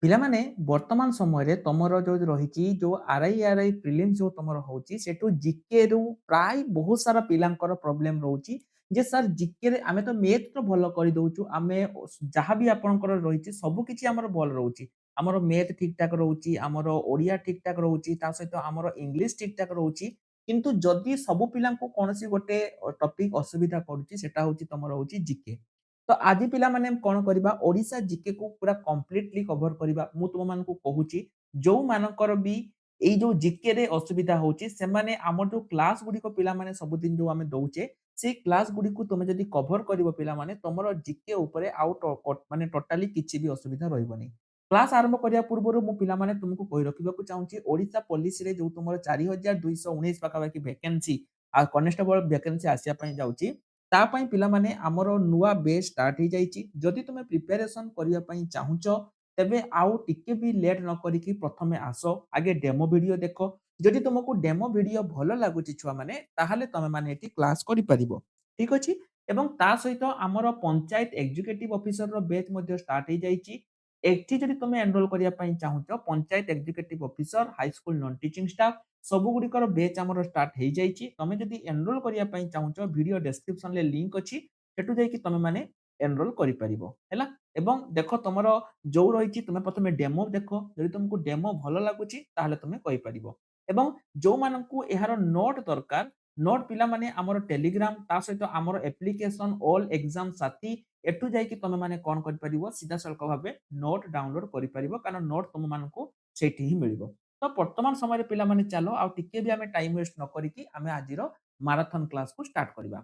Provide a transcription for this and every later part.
ପିଲାମାନେ ବର୍ତ୍ତମାନ ସମୟରେ ତମର ଯୋଉ ରହିଛି ଯୋଉ ଆରଆଇ ପ୍ରିଲିମ୍ସ ଯୋଉ ତମର ହଉଛି ସେଠୁ ଜିକେ ରୁ ପ୍ରାୟ ବହୁତ ସାରା ପିଲାଙ୍କର ପ୍ରୋବ୍ଲେମ ରହୁଛି ଯେ ସାର୍ ଜିକେ ରେ ଆମେ ତ ମ୍ୟାଥ ତ ଭଲ କରିଦଉଛୁ ଆମେ ଯାହା ବି ଆପଣଙ୍କର ରହିଛି ସବୁ କିଛି ଆମର ଭଲ ରହୁଛି ଆମର ମ୍ୟାଥ ଠିକ ଠାକ ରହୁଛି ଆମର ଓଡିଆ ଠିକ ଠାକ ରହୁଛି ତା ସହିତ ଆମର ଇଂଲିଶ ଠିକ ଠାକ ରହୁଛି କିନ୍ତୁ ଯଦି ସବୁ ପିଲାଙ୍କୁ କୌଣସି ଗୋଟେ ଟପିକ ଅସୁବିଧା କରୁଛି ସେଟା ହଉଛି ତମର ହଉଛି ଜିକେ। ତ ଆଜି ପିଲାମାନେ କଣ କରିବା ଓଡିଶା ଜିକେ କୁ ପୁରା କମ୍ପ୍ଲିଟଲି କଭର କରିବା ମୁଁ ତୁମମାନଙ୍କୁ କହୁଛି ଯୋଉମାନଙ୍କର ବି ଏଇ ଯୋଉ ଜିକେ ରେ ଅସୁବିଧା ହଉଛି ସେମାନେ ଆମର ଯୋଉ କ୍ଲାସ ଗୁଡିକ ପିଲାମାନେ ସବୁଦିନ ଯୋଉ ଆମେ ଦଉଛେ ସେଇ କ୍ଲାସ ଗୁଡିକୁ ତମେ ଯଦି କଭର କରିବ ପିଲାମାନେ ତମର ଜିକେ ଉପରେ ଆଉ ମାନେ ଟୋଟାଲି କିଛି ବି ଅସୁବିଧା ରହିବନି। କ୍ଲାସ ଆରମ୍ଭ କରିବା ପୂର୍ବରୁ ମୁଁ ପିଲାମାନେ ତୁମକୁ କହି ରଖିବାକୁ ଚାହୁଁଛି ଓଡିଶା ପୋଲିସରେ ଯୋଉ ତୁମର 4219 ପାଖାପାଖି ଭ୍ୟାକେନ୍ସି ଆଉ କନେଷ୍ଟବଳ ଭ୍ୟାକେନ୍ସି ଆସିବା ପାଇଁ ଯାଉଛି ତା ପାଇଁ ପିଲାମାନେ ଆମର ନୂଆ ବେଚ୍ ଷ୍ଟାର୍ଟ ହେଇଯାଇଛି ଯଦି ତୁମେ ପ୍ରିପାରେସନ କରିବା ପାଇଁ ଚାହୁଁଛ ତେବେ ଆଉ ଟିକେ ବି ଲେଟ୍ ନ କରିକି ପ୍ରଥମେ ଆସ ଆଗେ ଡେମୋ ଭିଡିଓ ଦେଖ ଯଦି ତୁମକୁ ଡେମୋ ଭିଡିଓ ଭଲ ଲାଗୁଛି ଛୁଆମାନେ ତାହେଲେ ତମେ ମାନେ ଏଠି କ୍ଲାସ କରିପାରିବ ଠିକ ଅଛି। ଏବଂ ତା ସହିତ ଆମର ପଞ୍ଚାୟତ ଏକ୍ଜିକ୍ୟୁଟିଭ ଅଫିସରର ବେଚ୍ ମଧ୍ୟ ଷ୍ଟାର୍ଟ ହେଇଯାଇଛି ଏଠି ଯଦି ତୁମେ ଏନରୋଲ କରିବା ପାଇଁ ଚାହୁଁଛ panchayat executive officer high school non teaching staff ସବୁଗୁଡ଼ିକର ବେଚ୍ ଆମର ଷ୍ଟାର୍ଟ ହେଇଯାଇଛି ତମେ ଯଦି ଏନରୋଲ କରିବା ପାଇଁ ଚାହୁଁଛ ଭିଡିଓ ଡେସ୍କ୍ରିପସନରେ ଲିଙ୍କ ଅଛି ସେଠୁ ଯାଇକି ତମେ ମାନେ ଏନରୋଲ କରିପାରିବ ହେଲା। ଏବଂ ଦେଖ ତମର ଯୋଉ ରହିଛି ତୁମେ ପ୍ରଥମେ ଡେମୋ ଦେଖ ଯଦି ତୁମକୁ ଡେମୋ ଭଲ ଲାଗୁଛି ତାହେଲେ ତୁମେ କହିପାରିବ ଏବଂ ଯୋଉମାନଙ୍କୁ ଏହାର ନୋଟ ଦରକାର ନୋଟ ପିଲାମାନେ ଆମର ଟେଲିଗ୍ରାମ ତା ସହିତ ଆମର ଆପ୍ଲିକେସନ ଅଲ୍ ଏକ୍ସାମ ସାଥୀ ଏଠୁ ଯାଇକି ତମେ ମାନେ କଣ କରିପାରିବ ସିଧାସଳଖ ଭାବେ ନୋଟ ଡାଉନଲୋଡ କରିପାରିବ କାରଣ ନୋଟ ତମମାନଙ୍କୁ ସେଇଠି ହିଁ ମିଳିବ। ତ ବର୍ତ୍ତମାନ ସମୟରେ ପିଲାମାନେ ଚାଲ ଆଉ ଟିକେ ବି ଆମେ ଟାଇମ ୱେଷ୍ଟ ନ କରିକି ଆମେ ଆଜିର ମାରାଥନ କ୍ଲାସକୁ ଷ୍ଟାର୍ଟ କରିବା।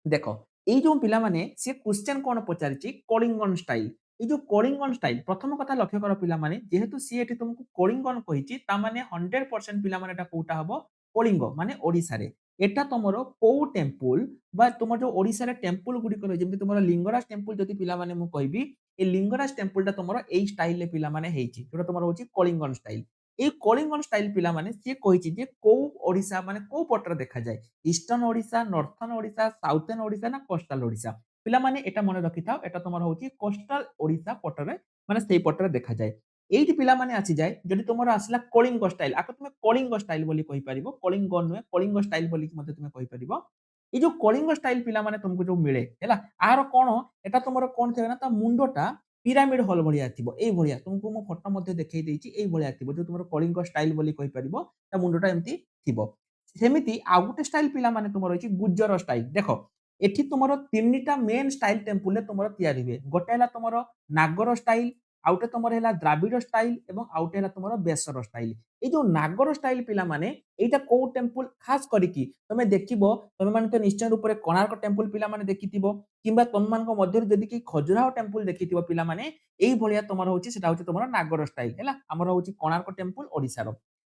ଦେଖ ଏଇ ଯୋଉ ପିଲାମାନେ ସେ କ୍ୱେଶ୍ଚନ କଣ ପଚାରିଛି କଳିଙ୍ଗନ ଷ୍ଟାଇଲ ଏଇ ଯୋଉ କଳିଙ୍ଗନ ଷ୍ଟାଇଲ ପ୍ରଥମ କଥା ଲକ୍ଷ୍ୟ କର ପିଲାମାନେ ଯେହେତୁ ସିଏ ଏଠି ତୁମକୁ କଳିଙ୍ଗନ କହିଛି ତା ମାନେ 100% ପିଲାମାନେ ଏଟା କୋଉଟା ହବ କଳିଙ୍ଗ ମାନେ ଓଡିଶାରେ ଏଟା ତମର କୋଉ ଟେମ୍ପୁଲ ବା ତୁମ ଯୋଉ ଓଡିଶାରେ ଟେମ୍ପୁଲ ଗୁଡିକ ରହିଛି ଯେମିତି ତୁମର ଲିଙ୍ଗରାଜ ଟେମ୍ପୁଲ ଯଦି ପିଲାମାନେ ମୁଁ କହିବି ଏ ଲିଙ୍ଗରାଜ ଟେମ୍ପୁଲଟା ତମର ଏଇ ଷ୍ଟାଇଲରେ ପିଲାମାନେ ହେଇଛି ଯୋଉଟା ତମର ହଉଛି କଳିଙ୍ଗନ ଷ୍ଟାଇଲ ଏଇ କଳିଙ୍ଗନ ଷ୍ଟାଇଲ ପିଲାମାନେ ସିଏ କହିଛି ଯେ କୋଉ ଓଡିଶା ମାନେ କୋଉ ପଟରେ ଦେଖାଯାଏ ଇଷ୍ଟର୍ଣ୍ଣ ଓଡିଶା ନର୍ଥର୍ଣ୍ଣ ଓଡିଶା ସାଉଥର୍ଣ୍ଣ ଓଡିଶା ନା କୋଷ୍ଟାଲ ଓଡିଶା ପିଲାମାନେ ଏଟା ମନେ ରଖିଥାଅ ଏଟା ତମର ହଉଛି କୋଷ୍ଟାଲ ଓଡିଶା ପଟରେ ମାନେ ସେଇ ପଟରେ ଦେଖାଯାଏ। ଏଇଠି ପିଲାମାନେ ଆସିଯାଏ ଯଦି ତୁମର ଆସିଲା କଳିଙ୍ଗ ଷ୍ଟାଇଲ ଆକୁ ତୁମେ କଳିଙ୍ଗ ଷ୍ଟାଇଲ ବୋଲି କହିପାରିବ କଳିଙ୍ଗ ନୁହେଁ କଳିଙ୍ଗ ଷ୍ଟାଇଲ ବୋଲି ମଧ୍ୟ ତୁମେ କହିପାରିବ। ଏଇ ଯୋଉ କଳିଙ୍ଗ ଷ୍ଟାଇଲ ପିଲାମାନେ ତୁମକୁ ଯୋଉ ମିଳେ ହେଲା ଆର କଣ ଏଟା ତମର କଣ ଥିବ ନା ତା ମୁଣ୍ଡଟା ପିରାମିଡ ହଲ ଭଳିଆ ଥିବ ଏଇ ଭଳିଆ ତୁମକୁ ମୁଁ ଫଟୋ ମଧ୍ୟ ଦେଖେଇ ଦେଇଛି ଏଇ ଭଳିଆ ଥିବ ଯୋଉ ତୁମର କଳିଙ୍ଗ ଷ୍ଟାଇଲ ବୋଲି କହିପାରିବ ତା ମୁଣ୍ଡଟା ଏମିତି ଥିବ। ସେମିତି ଆଉ ଗୋଟେ ଷ୍ଟାଇଲ ପିଲାମାନେ ତୁମର ରହିଛି ଗୁଜର ଷ୍ଟାଇଲ ଦେଖ ଏଠି ତୁମର ତିନିଟା ମେନ୍ ଷ୍ଟାଇଲ ଟେମ୍ପୁଲରେ ତୁମର ତିଆରି ହୁଏ ଗୋଟେ ହେଲା ତୁମର ନାଗର ଷ୍ଟାଇଲ ଆଉ ଗୋଟେ ତମର ହେଲା ଦ୍ରାବିଡ ଷ୍ଟାଇଲ ଏବଂ ଆଉ ଗୋଟେ ହେଲା ତୁମର ବେସର ଷ୍ଟାଇଲ। ଏଇ ଯୋଉ ନାଗର ଷ୍ଟାଇଲ ପିଲାମାନେ ଏଇଟା କୋଉ ଟେମ୍ପୁଲ ଖାସ କରିକି ତମେ ଦେଖିବ ତମେ ମାନେ ତ ନିଶ୍ଚୟ ରୂପରେ କୋଣାର୍କ ଟେମ୍ପୁଲ ପିଲାମାନେ ଦେଖିଥିବ କିମ୍ବା ତମମାନଙ୍କ ମଧ୍ୟରୁ ଯଦି କି ଖଜୁରାହ ଟେମ୍ପୁଲ ଦେଖିଥିବ ପିଲାମାନେ ଏଇ ଭଳିଆ ତମର ହଉଛି ସେଟା ହଉଛି ତମର ନାଗର ଷ୍ଟାଇଲ ହେଲା ଆମର ହଉଛି କୋଣାର୍କ ଟେମ୍ପୁଲ ଓଡିଶାର।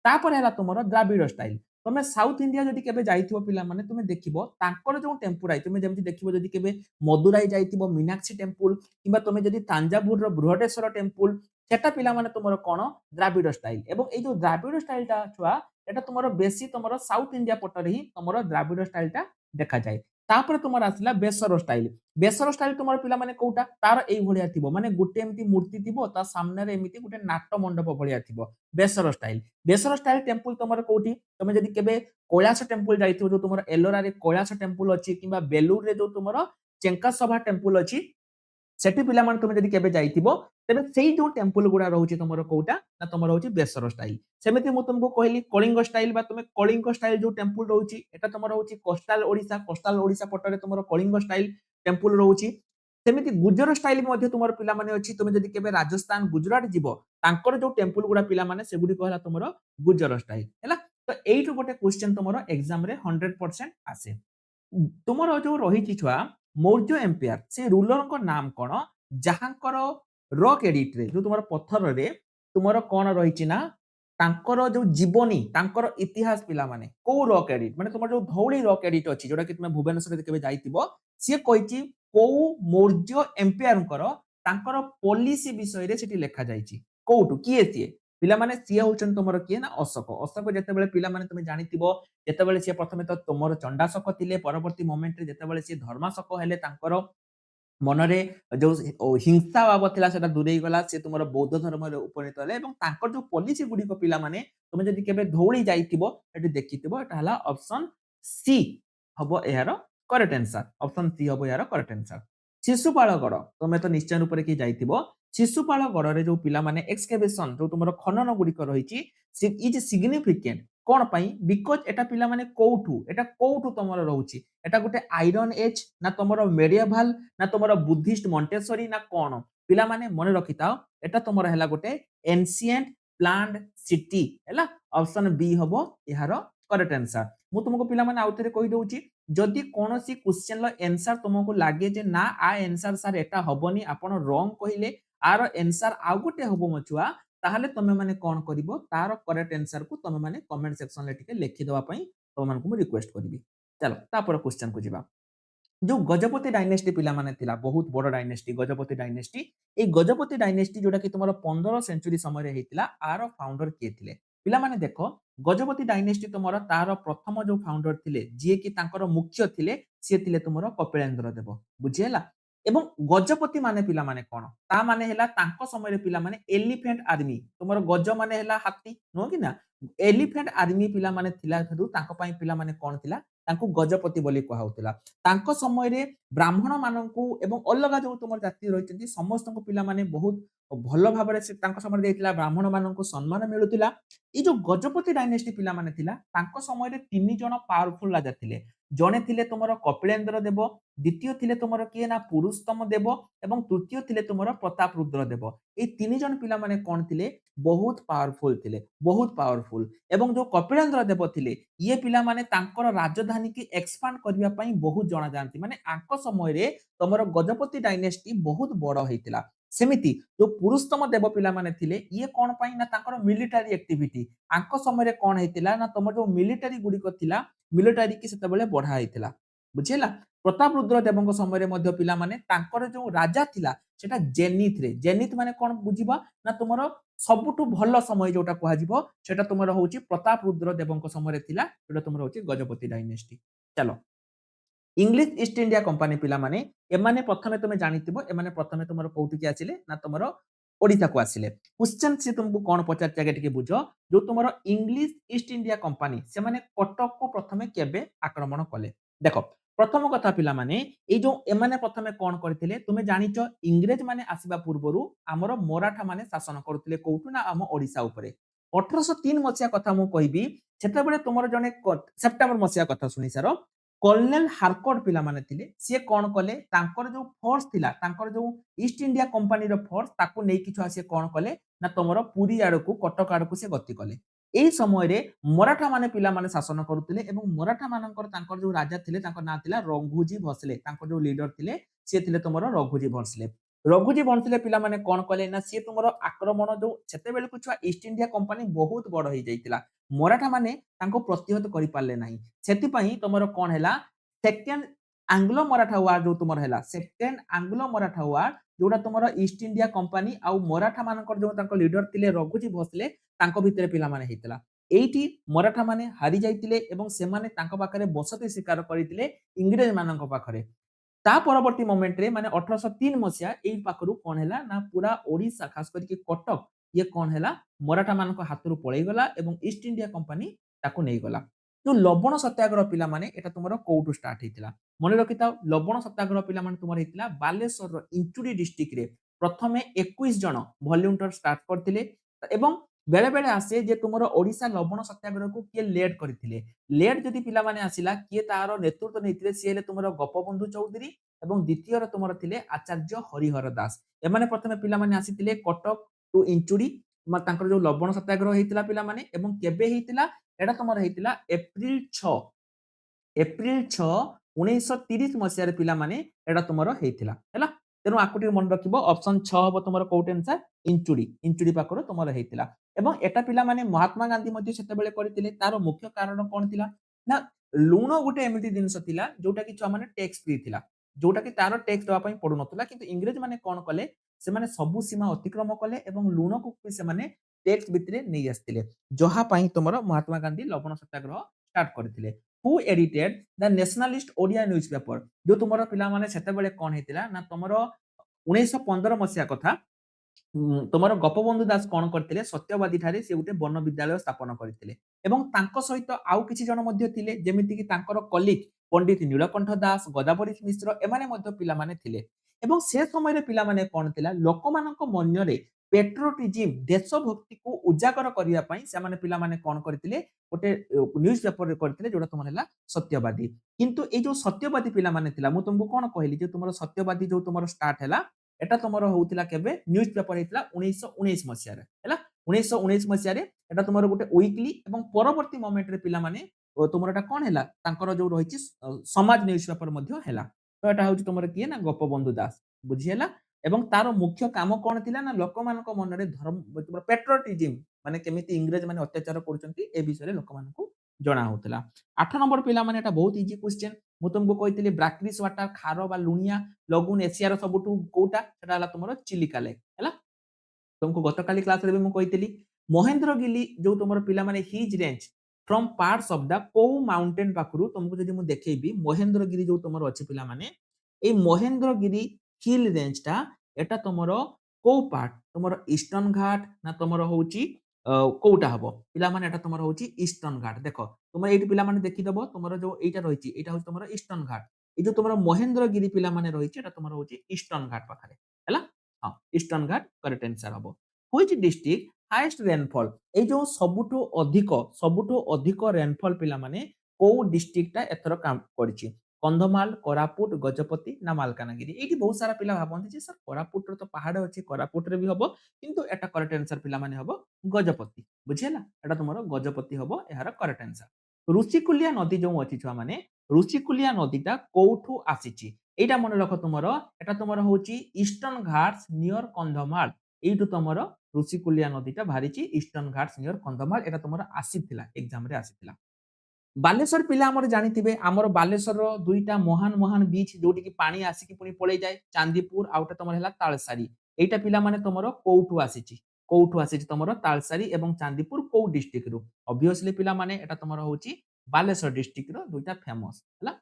ତାପରେ ହେଲା ତୁମର ଦ୍ରାବିଡ ଷ୍ଟାଇଲ ତମେ ସାଉଥ ଇଣ୍ଡିଆ ଯଦି କେବେ ଯାଇଥିବ ପିଲାମାନେ ତୁମେ ଦେଖିବ ତାଙ୍କର ଯୋଉ ଟେମ୍ପୁରାଇ ତୁମେ ଯେମିତି ଦେଖିବ ଯଦି କେବେ ମଦୁରାଇ ଯାଇଥିବ ମୀନାକ୍ଷୀ ଟେମ୍ପୁଲ କିମ୍ବା ତମେ ଯଦି ତାଞ୍ଜାବୁରର ବୃହଦେଶ୍ୱର ଟେମ୍ପୁଲ ସେଟା ପିଲାମାନେ ତୁମର କଣ ଦ୍ରାବିଡ ଷ୍ଟାଇଲ ଏବଂ ଏଇ ଯୋଉ ଦ୍ରାବିଡ ଷ୍ଟାଇଲଟା ଛୁଆ এটা তোমার বেশি তোমার সাউথ ইন্ডিয়া পটরে হি তোমার দ্রাবিড় স্টাইলটা দেখাযাଏ। তাପରେ তোমার আসলা বেসর স্টাইল বেসর স্টাইল তোমার পিলাମାନେ কোউটা তার এই ভଳିଆ থিব মানে গোটে এমতি মূর্তি থিব তা সামনে এমতি গোটে নাট মণ্ডপ ভଳିଆ থিব বেসর স্টাইল। বেসর স্টাইল টেম্পল তোমার কোউটি তুমি যদি কেবে কৈলাস টেম্পল যাইଥିବ ଯୋଉ ତୁମର ଏଲୋରାରେ କୈଳାସ ଟେମ୍ପଲ ଅଛି କିମ୍ବା ବେଲୁରରେ ଯୋଉ ତୁମର ଚେଙ୍କାସଭା ଟେମ୍ପଲ ଅଛି ସେଠି ପିଲାମାନେ ତୁମେ ଯଦି କେବେ ଯାଇଥିବ ତେବେ ସେଇ ଯୋଉ ଟେମ୍ପଲ ଗୁଡା ରହୁଛି ତମର କୋଉଟା ନା ତମର ହଉଛି ବେସର ଷ୍ଟାଇଲ। ସେମିତି ମୁଁ ତୁମକୁ କହିଲି କଳିଙ୍ଗ ଷ୍ଟାଇଲ ବା ତୁମେ କଳିଙ୍ଗ ଷ୍ଟାଇଲ ଯୋଉ ଟେମ୍ପଲ ରହୁଛି ଏଟା ତମର ହଉଛି କୋଷ୍ଟାଲ ଓଡିଶା ପଟରେ ତମର କଳିଙ୍ଗ ଷ୍ଟାଇଲ ଟେମ୍ପଲ ରହୁଛି। ସେମିତି ଗୁଜର ଷ୍ଟାଇଲ ମଧ୍ୟ ତୁମର ପିଲାମାନେ ଅଛି ତୁମେ ଯଦି କେବେ ରାଜସ୍ଥାନ ଗୁଜରାଟ ଯିବ ତାଙ୍କର ଯୋଉ ଟେମ୍ପଲ ଗୁଡା ପିଲାମାନେ ସେଗୁଡିକ ହେଲା ତମର ଗୁଜର ଷ୍ଟାଇଲ ହେଲା। ତ ଏଇଠୁ ଗୋଟେ କ୍ୱେଶ୍ଚନ ତମର ଏକ୍ସାମରେ 100% ଆସେ। ତୁମର ଯୋଉ ରହିଛି ଛୁଆ ମୌର୍ଯ୍ୟ ଏମ୍ପାୟାର ସେ ରୁଲରଙ୍କ ନାମ କଣ ଯାହାଙ୍କର ରକ୍ ଏଡିଟରେ ଯୋଉ ତୁମର ପଥରରେ ତୁମର କଣ ରହିଛି ନା ତାଙ୍କର ଯୋଉ ଜୀବନୀ ତାଙ୍କର ଇତିହାସ ପିଲାମାନେ କୋଉ ରକ୍ ଏଡିଟ ମାନେ ତୁମର ଯୋଉ ଧଉଳି ରକ୍ ଏଡିଟ ଅଛି ଯୋଉଟା କି ତୁମେ ଭୁବନେଶ୍ୱରରେ କେବେ ଯାଇଥିବ ସିଏ କହିଛି କୋଉ ମୌର୍ଯ୍ୟ ଏମ୍ପାୟାରଙ୍କର ତାଙ୍କର ପଲିସି ବିଷୟରେ ସେଠି ଲେଖା ଯାଇଛି କୋଉଠୁ କିଏ ସିଏ ପିଲାମାନେ ସିଏ ହଉଛନ୍ତି ତମର କିଏ ନା ଅଶୋକ ଅଶୋକ ଯେତେବେଳେ ପିଲାମାନେ ତୁମେ ଜାଣିଥିବ ଯେତେବେଳେ ସିଏ ପ୍ରଥମେ ତ ତୁମର ଚଣ୍ଡାଶୋକ ଥିଲେ ପରବର୍ତ୍ତୀ ମୋମେଣ୍ଟରେ ଯେତେବେଳେ ସିଏ ଧର୍ମାଶୋକ ହେଲେ ତାଙ୍କର ମନରେ ଯୋଉ ହିଂସା ଭାବ ଥିଲା ସେଟା ଦୂରେଇ ଗଲା। ସେ ତୁମର ବୌଦ୍ଧ ଧର୍ମରେ ଉପନୀତ ହେଲେ ଏବଂ ତାଙ୍କର ଯୋଉ ପଲିସି ଗୁଡିକ ପିଲାମାନେ ତମେ ଯଦି କେବେ ଧଉଳି ଯାଇଥିବ ଏଠି ଦେଖିଥିବ ଏଟା ହେଲା ଅପସନ ସି ହବ ଏହାର କରେକ୍ଟ ଆନ୍ସର। ଅପସନ ସି ହବ ଏହାର କରେକ୍ଟ ଆନ୍ସର। ଶିଶୁପାଳଗଡ ତମେ ତ ନିଶ୍ଚୟ ରୂପରେ କି ଯାଇଥିବ। ଶିଶୁପାଳଗଡରେ ଯୋଉ ପିଲାମାନେ ଏକ୍ସକେଭେସନ ଯୋଉ ତୁମର ଖନନ ଗୁଡିକ ରହିଛି ଇଜ ସିଗ୍ନିଫିକେଣ୍ଟ କଣ ପାଇଁ ବିକଜ ଏଟା ପିଲାମାନେ କୋଉଠୁ ତମର ରହୁଛି ଏଟା ଗୋଟେ ଆଇରନ୍ ଏଜ୍ ନା ତମର ମେଡିଏଭାଲ ନା ତମର ବୁଦ୍ଧିଷ୍ଟ ମଣ୍ଟେସରୀ ନା କଣ ପିଲାମାନେ ମନେ ରଖିଥାଅ ଏଟା ତମର ହେଲା ଗୋଟେ ଏନସିଏଣ୍ଟ ପ୍ଲାନ୍ଡ ସିଟି ହେଲା ଅପସନ ବି ହବ ଏହାର କରେକ୍ଟ ଆନ୍ସର। ମୁଁ ତୁମକୁ ପିଲାମାନେ ଆଉଥରେ କହିଦଉଛି ଯଦି କୌଣସି କ୍ୱେଶ୍ଚନର ଆନ୍ସର ତୁମକୁ ଲାଗେ ଯେ ନା ଆ ଆନ୍ସର ସାର୍ ଏଟା ହବନି ଆପଣ ରଙ୍ଗ କହିଲେ ଆର ଆନ୍ସର ଆଉ ଗୋଟେ ହବ ମୋ ଛୁଆ ତାହେଲେ ତମେ ମାନେ କଣ କରିବ ତାର କରେକ୍ଟ ଆନ୍ସର କୁ ତମେ ମାନେ କमेंट सेक्शन ରେ ଟିକେ ଲେଖି ଦେବା ପାଇଁ ତମମାନଙ୍କୁ ମୁଁ ରିକ୍वेଷ୍ଟ କରିବି। चलो तापर क्वेश्चन को ଯିବା। जो गजपति डायनेस्टी पिला माने थिला बहुत बड़ डायनेस्टी गजपति डायनेस्टी ए गजपति डायनेस्टी जोटा कि तुमर 15 सेंचुरी समय रे हेतिला आर फाउंडर किए थिले पिला माने देखो गजपति डायनेस्टी तुमर तार प्रथम जो फाउंडर थिले जे कि तांकर मुख्य थिले से थिले तुमर कपिलेंद्र देव बुझिहेला एवं गजपति माने पिला माने कोन ता माने हेला तांको समय रे पिला माने एलिफेंट आर्मी तुमर गज माने हेला हाथी नो कि ना एलिफेंट आर्मी पिला माने थिला थरु तांको पई पिला माने कोन थिला तांको गजपति बोली कहा होतिला तांको समय रे ब्राह्मण माननकु एवं अलगा जो तुमर जाति रहिचंती समस्त को पिला माने बहुत भलो भाबरे से तांको समय देथिला ब्राह्मण माननकु सम्मान मिलुतिला ई जो गजपति डायनेस्टी पिला माने थिला तांको समय रे तीन जण पावरफुल राजा थिले जणे थिले तुमर कपिलेंद्र देव द्वितीय थिले तुमर किए ना पुरुषोत्तम देव एवं तृतीय थिले तुमर प्रताप रुद्र देव ए तीन जण पिला माने कोन थिले बहुत पावरफुल एवं जो कपिलेंद्र देव थिले ये पिला माने तांकर राजधानी की एक्सपांड करबा पई बहुत जणा जानती माने आंको समय रे तमरो गजपति डायनेस्टी बहुत बड़ हेतिला सेमिति जो पुरुषोत्तम देव पिला माने थिले ये कोन पई ना तांकर मिलिटरी एक्टिविटी आंको समय रे कोन हेतिला ना तमर जो मिलिटरी गुडी को थिला मिलिटरी की सेते बेले बढ़ा हेतिला बुझिला प्रताप रुद्र देवଙ୍କ ସମୟରେ ମଧ୍ୟ ପିଲାମାନେ ତାଙ୍କର ଯୋଉ ରାଜା ଥିଲା ସେଟା ଜେନିଥ ମାନେ କଣ ବୁଝିବା ନା ତୁମର ସବୁଠୁ ଭଲ ସମୟ ଯୋଉଟା କୁହାଯିବ ସେଟା ତୁମର ହଉଛି ପ୍ରତାପ ରୁଦ୍ର ଦେବଙ୍କ ସମୟରେ ଥିଲା ସେଟା ତୁମର ହଉଛି ଗଜପତି ଡାଇନେଷ୍ଟି ଚାଲ इंग्लिश ईस्ट इंडिया कंपनी पिला माने एमाने प्रथमे तुमे जानिथिबो एमाने प्रथमे तुमरो कोउठी के आसिले ना तुमरो ओडिसा को आसिले क्वेश्चन से तुमको कोन पचार जागे टिके बुझो जो तुमरो इंग्लिश ईस्ट इंडिया कंपनी से माने कटक को प्रथमे केबे आक्रमण कले देखो प्रथम कथा पिला माने ए जो एमाने प्रथमे कोन करथिले तुमे जानिचो इंग्रेज माने आसीबा पूर्वरु हमरो मराठा माने शासन करथिले कोउठु ना हम ओडिसा उपरे 1803 मसिया कथा मु कहबी सेटा बेले तुमरो जने सेप्टेम्बर मसिया कथा सुनि सारो कर्नेल हारकोट पिला माने थिले से कोन कले तांकर जो फोर्स थिला तांकर जो ईस्ट इंडिया कंपनी रो फोर्स ताको नै किछो से कोन कले ना तमरो पुरी आड़कू कटक आड़कू से गति कले एई समय रे मराठा माने पिला माने शासन करूतिले एवं मराठा मानकर तांकर जो राजा थिले तांकर ना थिला रघुजी भोसले तांकर जो लीडर थिले से थिले तमरो रघुजी भोसले पिला माने कोन कले ना से तमरो आक्रमण जो सेते बेले कुछ ईस्ट इंडिया कंपनी बहुत बड़ होई जाइतिला मराठा माने तांको प्रतिहत करि पारले नाही सेति पई तमरो कोन हैला सेकंड आंग्लो मराठा वार जो तुमर हैला सेकंड आंग्लो मराठा वार जोटा तुमर ईस्ट इंडिया कंपनी आउ मराठा मानकर जो तांको लीडर थिले रघुजी भोसले तांको भितरे पिला माने हेतला एइटी मराठा माने हारि जाइतिले एवं से माने तांको पाखरे बसती स्वीकार करितिले इंग्रेज माननको पाखरे ता परवर्ती मोमेंट रे माने 1803 मसिया एई पाखरु कोन हैला ना पूरा ओडिसा खास करके कटक ये कोन हैला मराठा मानक हाथरु पळै गला एवं ईस्ट इंडिया कंपनी ताको नै गला जो लवण सत्याग्रह पिला माने एटा तुमरो कोउटु स्टार्ट हेतिला मने रखिताओ लवण सत्याग्रह पिला माने तुमर हेतिला बालेश्वर रो इंचुडी डिस्ट्रिक्ट रे प्रथमे 21 जण वॉलंटियर स्टार्ट करथिले एवं बेले बेले आसे जे तुमरो ओडिसा लवण सत्याग्रह को के लेड करथिले लेड जदि पिला माने आसिला के तारो नेतृत्व नैतिले से हेले तुमरो गोपबंधु चौधरी एवं द्वितीय रो तुमरो थिले आचार्य हरिहर दास एमाने प्रथमे पिला माने आसितिले कटक टू इंचुडी तांकर जो लवण सत्याग्रह हेतिला पिला माने एवं केबे हेतिला एटा तुमर हेतिला एप्रिल 6 1930 मसिया रे पिला माने एटा तुमर हेतिला हैला तेनु आकुटी मन रखिबो ऑप्शन 6 हबो तुमर कोउट आंसर इंचुडी पाखरो तुमर हेतिला एवं एटा पिला माने महात्मा गांधी मध्ये सेते बेले करथिले तारो मुख्य कारण कोन थिला ना लूण गुटे एमिति दिनस थिला जोटा कि छुआ माने टैक्स फ्री थिला जोटा कि तारो टैक्स दवा पई पडु नथला किंतु इंग्रेज माने कोन कले से माने सबु सीमा अतिक्रम कले एवं लूण को से माने टैक्स भितरे नै आस्तिले जहा पई तुमर महात्मा गांधी लवण सत्याग्रह स्टार्ट करथिले who edited the nationalist Odia news paper जो तुमर पिला माने सेते बेले कोन हेतिला ना तुमर 1915 मसिया कथा ତୁମର ଗୋପବନ୍ଧୁ ଦାସ କଣ କରିଥିଲେ ସତ୍ୟବାଦୀ ଠାରେ ସେ ଗୋଟେ ବନ ବିଦ୍ୟାଳୟ ସ୍ଥାପନ କରିଥିଲେ ଏବଂ ତାଙ୍କ ସହିତ ଆଉ କିଛି ଜଣ ମଧ୍ୟ ଥିଲେ ଯେମିତି କି ତାଙ୍କର କଲିଗ ପଣ୍ଡିତ ନୀଳକଣ୍ଠ ଦାସ ଗଦାବରୀ ମିଶ୍ର ଏମାନେ ମଧ୍ୟ ପିଲାମାନେ ଥିଲେ ଏବଂ ସେ ସମୟରେ ପିଲାମାନେ କଣ ଥିଲା ଲୋକମାନଙ୍କ ମନରେ ପେଟ୍ରୋଟିଜିମ ଦେଶଭକ୍ତିକୁ ଉଜାଗର କରିବା ପାଇଁ ସେମାନେ ପିଲାମାନେ କଣ କରିଥିଲେ ଗୋଟେ ନ୍ୟୁଜ ପେପରରେ କରିଥିଲେ ଯୋଉଟା ତୁମର ହେଲା ସତ୍ୟବାଦୀ କିନ୍ତୁ ଏଇ ଯୋଉ ସତ୍ୟବାଦୀ ପିଲାମାନେ ଥିଲା ମୁଁ ତୁମକୁ କଣ କହିଲି ଯେ ତୁମର ସତ୍ୟବାଦୀ ଯୋଉ ତୁମର ଷ୍ଟାର୍ଟ ହେଲା এটা তোমার হউতিলা কেবে নিউজ পেপার হইতিলা 1919 মସିହାରେ ହେଲା 1919 ମସିହାରେ এটা তোমার ଗୋଟେ উইকলি এবং পরবর্তী মোমেন্টରେ ପିଲାମାନେ তোমার এটা কোন ହେଲା ତାଙ୍କର ଯୋଉ ରହିଛି ସମାଜ নিউজ পেপার ମଧ୍ୟ ହେଲା ତ এটা ହଉଛି তোমার କିଏ ନା ଗୋପବନ୍ଧୁ ଦାସ ବୁଝି ହେଲା ଏବଂ ତାର ମୁଖ୍ୟ କାମ କଣ ଥିଲା ନା ଲୋକମାନଙ୍କ ମନରେ ଧର୍ମ ପେଟ୍ରୋଟିଜିମ ମାନେ କେମିତି ଇଂରେଜ ମାନେ ଅତ୍ୟାଚାର କରୁଛନ୍ତି ଏ ବିଷୟରେ ଲୋକମାନଙ୍କୁ ଜଣା ହଉଥିଲା 8 ନମ୍ବର ପିଲାମାନେ এটা ବହୁତ ଇଜି क्वेश्चन ମୁଁ ତୁମକୁ କହିଥିଲି ବ୍ରାକ୍ରିସ୍ ୱାଟର ଖାର ବା ଲୁଣିଆ ଲଗୁନ ଏସିଆର ସବୁଠୁ କୋଉଟା ସେଟା ହେଲା ତୁମର ଚିଲିକା ଲେକ୍ ହେଲା तुमको गतकाली क्लास रे भी मु कहितली महेंद्रगिरी जो तुमर पिला माने his range from parts of the को माउंटेन पाखरु तुमको जदी मु देखेबी महेंद्रगिरी जो तुमर अछि पिला माने ए महेंद्रगिरी हिल रेंज टा एटा तुमर को पार्ट तुमर ईस्टर्न घाट ना तुमर होउची कोउटा हबो पिला माने एटा तुमर होउची ईस्टर्न घाट देखो तुम एठी पिला माने देखि दबो तुमर जो एटा रहिची एटा होउची तुमर ईस्टर्न घाट ए जो तुमर महेंद्रगिरी पिला माने रहिची एटा तुमर होउची ईस्टर्न घाट पाखरे हैला हां ईस्टर्न घाट करेक्ट आंसर हबो व्हिच डिस्ट्रिक्ट हाईएस्ट रेनफॉल ए जो सबुठु अधिक रेनफॉल पिला माने को डिस्ट्रिक्ट टा एथरो काम करछि कंधमाल कोरापुट गजपति ना मालकानगिरी एठी बहुत सारा पिला भाबंती जे सर कोरापुट रो तो पहाड़ अछि कोरापुट रे भी हबो किंतु एटा करेक्ट आंसर पिला माने हबो गजपति बुझियला एटा तुमरो गजपति हबो एहार करेक्ट आंसर ऋषिकुलिया नदी जो अछि छुआ माने ऋषिकुलिया नदीटा कोठु आसीछि एटा मन रख तुमरो एटा तुमरो होची ईस्टर्न घाट्स नियर कंधमाल एटू तुमरो ऋषिकुलिया नदीटा भारिची ईस्टर्न घाट्स नियर कंधमाल एटा तुमरो आसीथिला एग्जाम रे आसीथिला बालेश्वर पिला हमर जानिथिबे हमर बालेश्वर रो दुईटा महान महान बीच जोटी की पानी आसी की पुनी पळै जाय चांदीपुर आउटा तुमर हैला ताळसारी एटा पिला माने तुमरो कोउठु आसीची तुमरो ताळसारी एवं चांदीपुर को डिस्ट्रिक्ट रो ऑब्वियसली पिला माने एटा तुमरो होची बालेश्वर डिस्ट्रिक्ट रो दुईटा फेमस हैला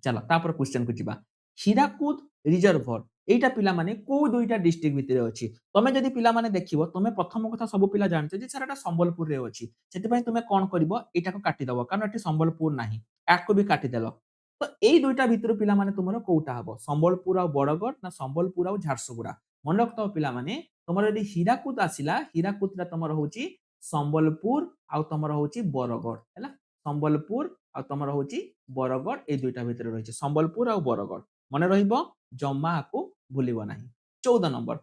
चलो तापर क्वेश्चन को जिबा हीराकुद रिजर्वर एटा पिला माने को दुईटा डिस्ट्रिक्ट भितरे अछि तमे जदी पिला माने देखिबो तमे प्रथम कथा सब पिला जानछो जे सर एटा संबलपुर रे अछि सेति पय तमे कोन करबो एटा को काटि दबो कारण एटी संबलपुर नाही याको भी काटि देलो तो एई दुईटा भितर पिला माने तुमरो कोउटा हबो संबलपुर आ बड़गड ना संबलपुर आ झारसुगुड़ा मन रखतो पिला माने तुमरो जदी हीराकुद आसिला हीराकुद रा तुमरो होची संबलपुर आ तुमरो होची बड़गड हैला संबलपुर आ तुमरो होची बरगड ए दुईटा भितर रहिছে संबलपुर आ बरगड मने रहिबो जम्मा आकु भूलिबो नाही 14 number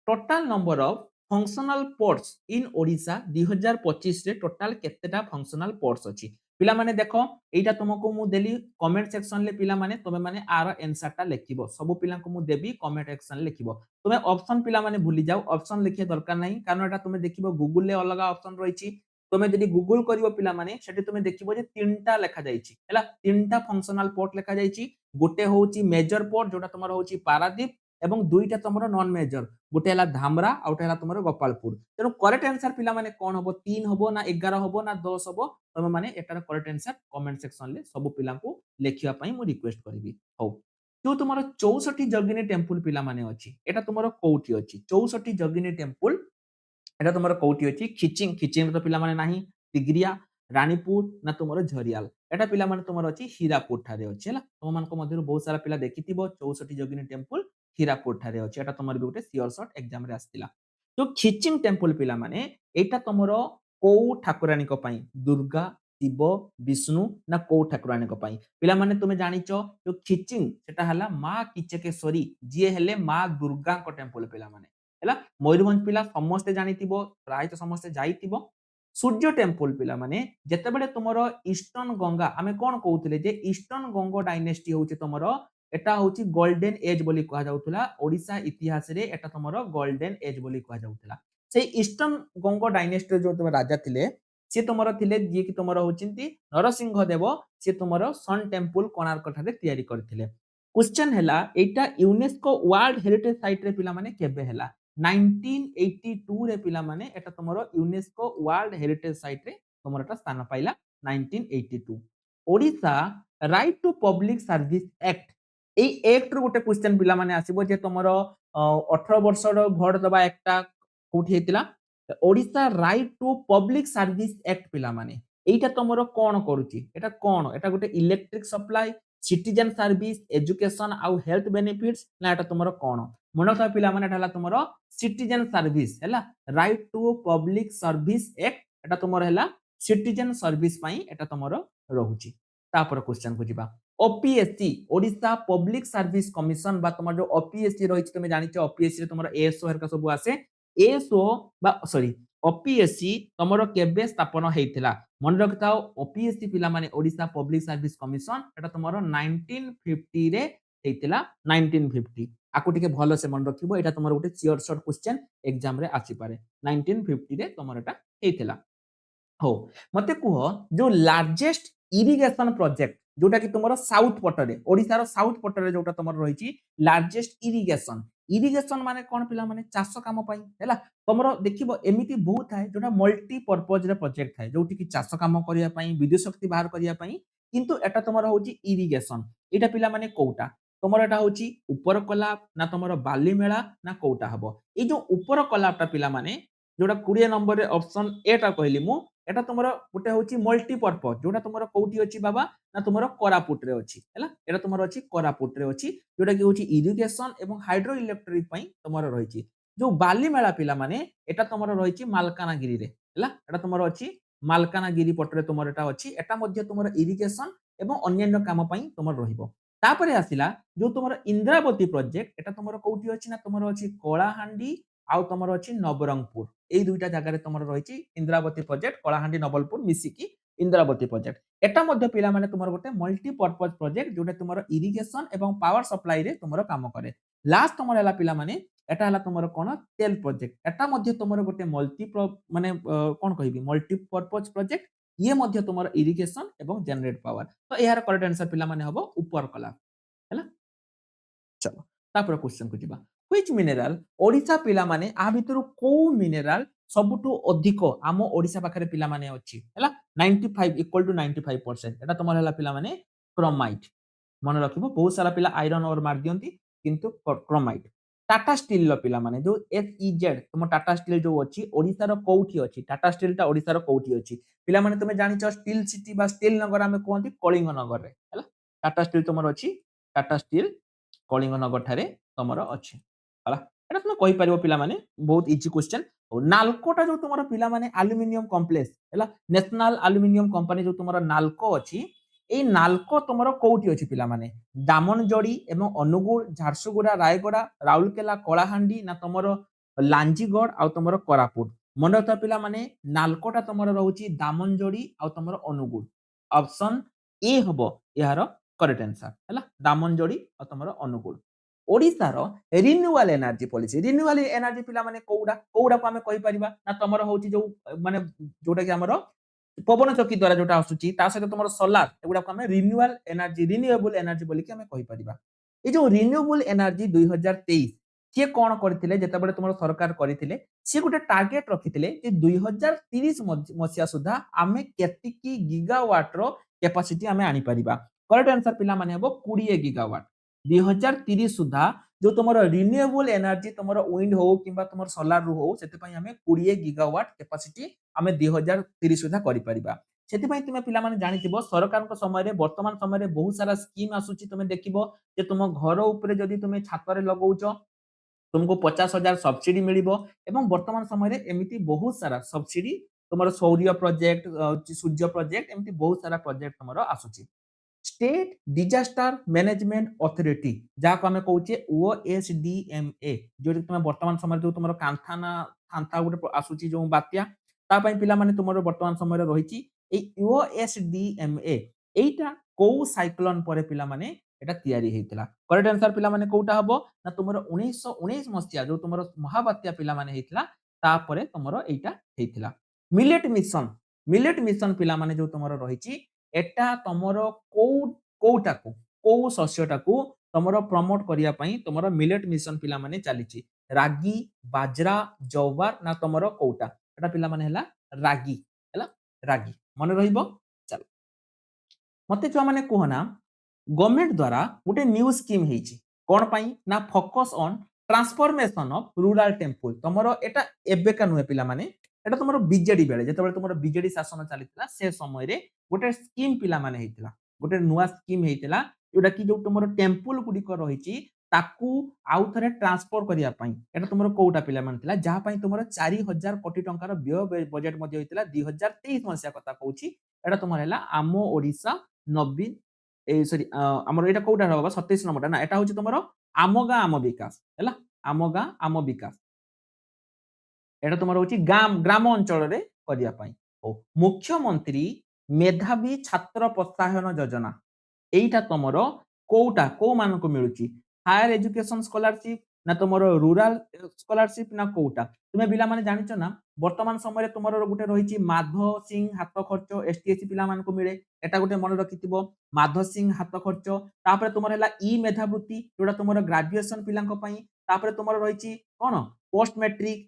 total number of functional ports in Odisha 2025 रे टोटल केतेटा फंक्शनल पोर्ट्स अछि पिला माने देखो एटा तुमको मु देली कमेंट सेक्शन ले पिला माने तमे माने आर आंसर टा लिखिबो सब पिला को मु देबी कमेंट सेक्शन लिखिबो तमे ऑप्शन पिला माने भूली जाओ ऑप्शन लिखे दरकार नाही कारण एटा तमे देखिबो गूगल ले अलग ऑप्शन रहिछि तमे जदी गूगल करिवो पिला माने सेठी तमे देखिबो जे तीनटा लेखा जाईछि हैला तीनटा फंक्शनल पोर्ट लेखा जाईछि गोटे होउछि मेजर पोर्ट जोटा तमरो होउछि पारादीप एवं दुईटा तमरो नॉन मेजर गोटे हला धामरा आउटे हला तमरो गोपालपुर तेनु करेक्ट आंसर पिला माने कोन हबो 3 हबो ना 11 हबो ना 10 हबो तमे माने एटार करेक्ट आंसर कमेंट सेक्शन ले सब पिला को लेखिया पई मु रिक्वेस्ट करबी हो जो तुमरो 64 जगिनी टेंपल पिला माने अछि एटा तुमरो कोउठी अछि 64 जगिनी टेंपल एटा तुमरो कोउठी अछि खिचिंग तो पिला माने नाही तिग्रिया रानीपुर ना तुमरो झरियाल एटा पिला माने तुमरो अछि हीरापुर ठारे अछि हला तुम मान को मध्यरु बहुत सारा पिला देखिथिबो 64 जगिनी टेंपल हीरापुर ठारे अछि एटा तुमर भी गोटे सियोर शॉट एग्जाम रे आस्तिला जो खिचिंग टेंपल पिला माने एटा तुमरो को ठाकुरानी को पई दुर्गा शिव विष्णु ना को ठाकुरानी को पई पिला माने तुमे जानिचो जो खिचिंग सेटा हला मां किचकेश्वरी जे हेले मां दुर्गा को टेंपल पिला माने हैला मयूरभंज पिला समस्त जानिथिबो प्राय तो समस्त जाइथिबो सूर्य टेंपल पिला माने जते बेले तुमरो ईस्टर्न गंगा आमे कोन कहउतले जे ईस्टर्न गंगो डायनेस्टी होउची तुमरो एटा होउची गोल्डन एज बोली कहा जाउतला ओडिसा इतिहास रे एटा तुमरो गोल्डन एज बोली कहा जाउतला से ईस्टर्न गंगो डायनेस्टी जो तुम राजा थिले से तुमरो थिले जे कि तुमरो होचिंती नरसिंह देव से तुमरो सन टेंपल कोणार्क ठारे तयारी करथिले क्वेश्चन हैला एटा यूनेस्को वर्ल्ड हेरिटेज साइट रे पिला माने केबे हैला 1982 रे पिला माने एटा तुमरो यूनेस्को वर्ल्ड हेरिटेज साइट रे तुमरो एटा स्थान पाइला 1982 Odisha right to public service act এই एक्ट ରୁ ଗୋଟେ क्वेश्चन ପିଲା ମାନେ ଆସିବ ଯେ ତମର 18 ବର୍ଷର ଭୋଟ ଦବା ଏକ୍ଟଟା କୋଉଠି ହେଇଥିଲା Odisha right to public service act ପିଲା ମାନେ এইটা ତମର କଣ କରୁଛି এটা କଣ এটা ଗୋଟେ electric supply citizen service education ଆଉ ହେଲ୍ଥ ବେନିଫିଟ୍ସ ନା এটা ତମର କଣ ମନେ ରଖିବା ପିଲା ମାନେ এটা ହେଲା ତମର ସିଟିଜେନ ସର୍ଭିସ ହେଲା right to public service act এটা ତମର ହେଲା ସିଟିଜେନ ସର୍ଭିସ ପାଇଁ এটা ତମର ରହୁଛି तापर क्वेश्चन को जीवा OPSC Odisha public service commission बा तुम जो ओपीएससी रही तुम जानी ओपीएससी रे तुम एएसओ हरका सब आसे एएसओ बा सॉरी ओपीएससी तुमरो केबे स्थापन हेइथिला मन रखताओ ओपीएससी पिला माने ओडिशा पब्लिक सर्विस कमिशन एटा तुमरो 1950 रे हेइथिला 1950 आकु टिके भलो से मन रखिबो एटा तुमरो गुटे सियोर शॉर्ट क्वेश्चन एग्जाम रे आसी पारे 1950 रे तुमरो एटा हेइथिला हो मते कुह जो लार्जेस्ट इरिगेशन प्रोजेक्ट जोटा कि तुमरो साउथ पटरे ओडिसा रो साउथ पटरे जोटा तुमरो रहिची लार्जेस्ट इरिगेशन इरिगेशन माने कोन पिला माने चाष काम पई हैला तुमरो देखिबो एमिति बहुत थाए जोटा मल्टी पर्पज रे प्रोजेक्ट थाए जोटी कि चाष काम करिया पई विद्युत शक्ति बाहर करिया पई किंतु एटा तुमरो होची इरिगेशन एटा पिला माने कोउटा तुमरो एटा होची ऊपर कला ना तुमरो बाली मेला ना कोउटा हबो ए जो ऊपर कलाटा पिला माने जोटा 20 नंबर रे ऑप्शन ए टा कहली मु एटा तुमरो गुटे होची मल्टी पर्पज जोटा तुमरो कोउटी अछि बाबा ना तुमरो कोरापुट रे अछि हैला एटा तुमरो अछि कोरापुट रे अछि जोटा कि होची इरिगेशन एवं हाइड्रो इलेक्ट्रिक पई तुमरो रहिची जो बाली मेला पिला माने एटा तुमरो रहिची मालकानागिरी रे हैला एटा तुमरो अछि मालकानागिरी पटरे तुमरो एटा अछि एटा मध्ये तुमरो इरिगेशन एवं अन्यान्य काम पई तुमरो रहिबो तापरे आसिला जो तुमरो इंद्रावती प्रोजेक्ट एटा तुमरो कोउटी अछि ना तुमरो अछि कोलाहांडी आउ तुमरो अछि नवरंगपुर এই দুইটা জায়গায় তোমার রয়েছে ইন্দ্রাবতী প্রজেক্ট কলাহান্ডি নবলপুর মিশিকি ইন্দ্রাবতী প্রজেক্ট এটা মধ্যে পিলা মানে তোমার গোটে মল্টি পরপজ প্রজেক্ট যেটা তোমার ইরিগেশন এবং পাওয়ার সপ্লাই রে তোমার কাম করে লাস্ট তোমার হলা পিলা মানে এটা হলা তোমার কোন তেল প্রজেক্ট এটা মধ্যে তোমার গোটে মল্টি মানে কোন কইবি মল্টি পরপজ প্রজেক্ট ইয়ে মধ্যে তোমার ইরিগেশন এবং জেনারেট পাওয়ার তো এর করেক্ট आंसर পিলা মানে হবো উপর কলা ହେଲା चलो तापर क्वेश्चन को जीवा व्हिच मिनरल ओडिशा पिला माने आ भितरु को मिनरल सबुठु अधिक आम ओडिशा पाखरे पिला माने अछि हैला 95 इक्वल टू 95% एटा तमर हला पिला माने क्रोमाइट मन रखिबो बहुत सारा पिला आयरन और मार दियंती किंतु क्रोमाइट टाटा स्टील लो पिला माने जो एसईजेड तुम टाटा स्टील जो अछि ओडिशा रो कोउठी अछि टाटा स्टील ता ओडिशा रो कोउठी अछि पिला माने तुमे जानि छ स्टील सिटी बा स्टील नगर हमें कोहंती कलिंग नगर रे हैला टाटा स्टील तुमर अछि टाटा स्टील कलिंग नगर ठारे तमर अछि हला एटा तुम कहि परिबो पिला माने बहुत इजी क्वेश्चन नालकोटा जो तुमर पिला माने एल्युमिनियम कॉम्प्लेक्स हला नेशनल एल्युमिनियम कंपनी जो तुमर नालको अछि এই নালকো তোমার কোউটি ଅଛି ପିଲାମାନେ ଦାମନଯୋଡି ଏବଂ ଅନୁଗୁଳ ଝାରସୁଗୁଡା ରାୟଗଡା ରାଉରକେଲା କଳାହାଣ୍ଡି ନା ତମର ଲାଞ୍ଜିଗଡ ଆଉ ତମର କୋରାପୁଟ ମନେ ରଖିଥିବା ପିଲାମାନେ ନାଲକୋଟା ତମର ରହୁଛି ଦାମନଯୋଡି ଆଉ ତମର ଅନୁଗୁଳ ଅପସନ ଏ ହବ ଏହାର करेक्ट आंसर है दामनजोड़ी और तुम अनुगुल ओडिशार renewable energy policy renewable energy पिला माने कोउडा कोउडा को हमें कहि परिबा ना तमरो होची जो माने जोटा कि हमरो पवन चक्की द्वारा जोटा आसुची ता सहित तुमरो सोलार एगुडा को हमें रिन्यूएबल एनर्जी बोली कि हमें कहि परिबा ए जो रिन्यूएबल एनर्जी 2023 से कोन करथिले जेतेबेले तुमरो सरकार करथिले से गोटे टार्गेट रखिथिले जे 2030 मसिया सुधा आमे केतिकी गीगावाट रो कैपेसिटी आमे आनी परिबा करेक्ट आंसर पिला माने हबो 20 गीगावाट 2030 सुधा जो तुमरो रिन्यूएबल एनर्जी तुमरो विंड हो किबा तुमरो सोलार रु हो सेते पई हमें 20 गीगावाट कैपेसिटी हमें 2030 सुधा करि परिबा सेति पई तुमे पिला माने जानिथिबो सरकार को समय रे वर्तमान समय रे बहुत सारा स्कीम आसुची तुमे देखिबो जे तुम घर ऊपर जदी तुमे छातरे लगौचो तुमको 50,000 सब्सिडी मिलिबो एवं वर्तमान समय रे एमिति बहुत सारा सब्सिडी तुमरो सौर्य प्रोजेक्ट सूर्य प्रोजेक्ट एमिति बहुत सारा प्रोजेक्ट तुमरो आसुची स्टेट डिजास्टर मैनेजमेंट अथॉरिटी जहाँ को हमें कहूचे ओएसडीएमए जो तुम वर्तमान समय जो तुम कांथाना कांथा गोटे आसुची जो बात्या ता पई पिला माने तुमरो वर्तमान समय रे रहिची ए ओएसडीएमए एटा को साइक्लोन परे पिला माने एटा तयारी हेतिला करेक्ट आंसर पिला माने कोउटा हबो ना तुमरो 1919 मसिया जो तुमरो महाबात्या पिला माने हेतिला ता परे तुमरो एटा हेतिला मिलेट मिशन पिला माने जो तुमरो रहिची एटा तमरो कोउटाको को शस्यटाको तमरो प्रमोट करिया पई तमरो मिलेट मिशन पिला माने चलीची रागी बाजरा जवार ना तमरो कोउटा एटा पिला माने हला रागी हला रागी मन रहिबो चल ମତେ ଛୁଆମାନେ କୁହ ନା ଗଭର୍ଣ୍ଣମେଣ୍ଟ ଦ୍ୱାରା ଗୋଟେ ନ୍ୟୁ ସ୍କିମ୍ ହେଇଛି କଣ ପାଇଁ ନା focus on transformation of rural temple ତମର ଏଟା ଏବେକା ନୁହେଁ ପିଲାମାନେ ଏଟା ତମର ବିଜେଡି ବେଳେ ଯେତେବେଳେ ତମର ବିଜେଡି ଶାସନ ଚାଲିଥିଲା ସେ ସମୟରେ ଗୋଟେ ସ୍କିମ୍ ପିଲାମାନେ ହେଇଥିଲା ଗୋଟେ ନୂଆ ସ୍କିମ୍ ହେଇଥିଲା ଯୋଉଟା କି ଯୋଉ ତମର ଟେମ୍ପଲ ଗୁଡିକ ରହିଛି ତାକୁ ଆଉ ଥରେ ଟ୍ରାନ୍ସଫର କରିବା ପାଇଁ ଏଟା ତମର କୋଉଟା ପିଲାମାନେ ଥିଲା ଯାହା ପାଇଁ ତମର 4000 କୋଟି ଟଙ୍କାର ବ୍ୟୟ ବଜେଟ୍ ମଧ୍ୟ ହେଇଥିଲା 2023 ମସିହା କଥା କହୁଛି ଏଟା ତମର ହେଲା ଆମ ଓଡିଶା ନବୀନ এই সরি ଆମର ଏଇଟା କୋଉଟା ହବ 27 ନମ୍ବରଟା ନା ଏଟା ହଉଛି ତମର ଆମ ଗାଁ ଆମ ବିକାଶ ହେଲା ଆମ ଗାଁ ଆମ ବିକାଶ ଏଟା ତମର ହଉଛି ଗାଁ ଗ୍ରାମ ଅଞ୍ଚଳରେ କରିବା ପାଇଁ ହଉ ମୁଖ୍ୟମନ୍ତ୍ରୀ ମେଧାବୀ ଛାତ୍ର ପ୍ରୋତ୍ସାହନ ଯୋଜନା এইটা ତମର କୋଉଟା କୋଉ ମାନଙ୍କୁ ମିଳୁଛି ହାୟର ଏଜୁକେସନ ସ୍କଲାରସିପ ନା ତମର ରୁରାଲ ସ୍କଲାରସିପ ନା କୋଉଟା ତୁମେ ପିଲାମାନେ ଜାଣିଛ ନା ବର୍ତ୍ତମାନ ସମୟରେ ତୁମର ଗୋଟେ ରହିଛି ମାଧ ସିଂ ହାତ ଖର୍ଚ୍ଚ ଏସଟିଏସସି ପିଲାମାନଙ୍କୁ ମିଳେ ଏଟା ଗୋଟେ ମନେ ରଖିଥିବ ମାଧ ସିଂ ହାତ ଖର୍ଚ୍ଚ ତାପରେ ତୁମର ହେଲା ଇ ମେଧାବୃତ୍ତି ଯୋଉଟା ତୁମର ଗ୍ରାଜୁଏସନ ପିଲାଙ୍କ ପାଇଁ ତାପରେ ତୁମର ରହିଛି କଣ ପୋଷ୍ଟ ମେଟ୍ରିକ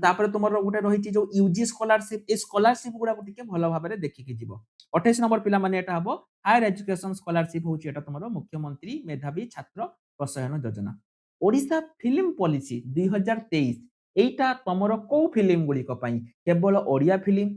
ତାପରେ ତୁମର ଗୋଟେ ରହିଛି ଯୋଉ ୟୁଜି ସ୍କଲାରସିପ এই ସ୍କଲାରସିପ ଗୁଡାକୁ ଟିକେ ଭଲ ଭାବରେ ଦେଖିକି ଯିବ 28 ନମ୍ବର ପିଲାମାନେ ଏଟା ହବ हायर एजुकेशन स्कॉलरशिप होची एटा तुमरो मुख्यमंत्री मेधावी छात्र प्रोत्साहन योजना ओडिशा फिल्म पॉलिसी 2023 एटा तमरो को फिल्म गुडी को पई केवल ओडिया फिल्म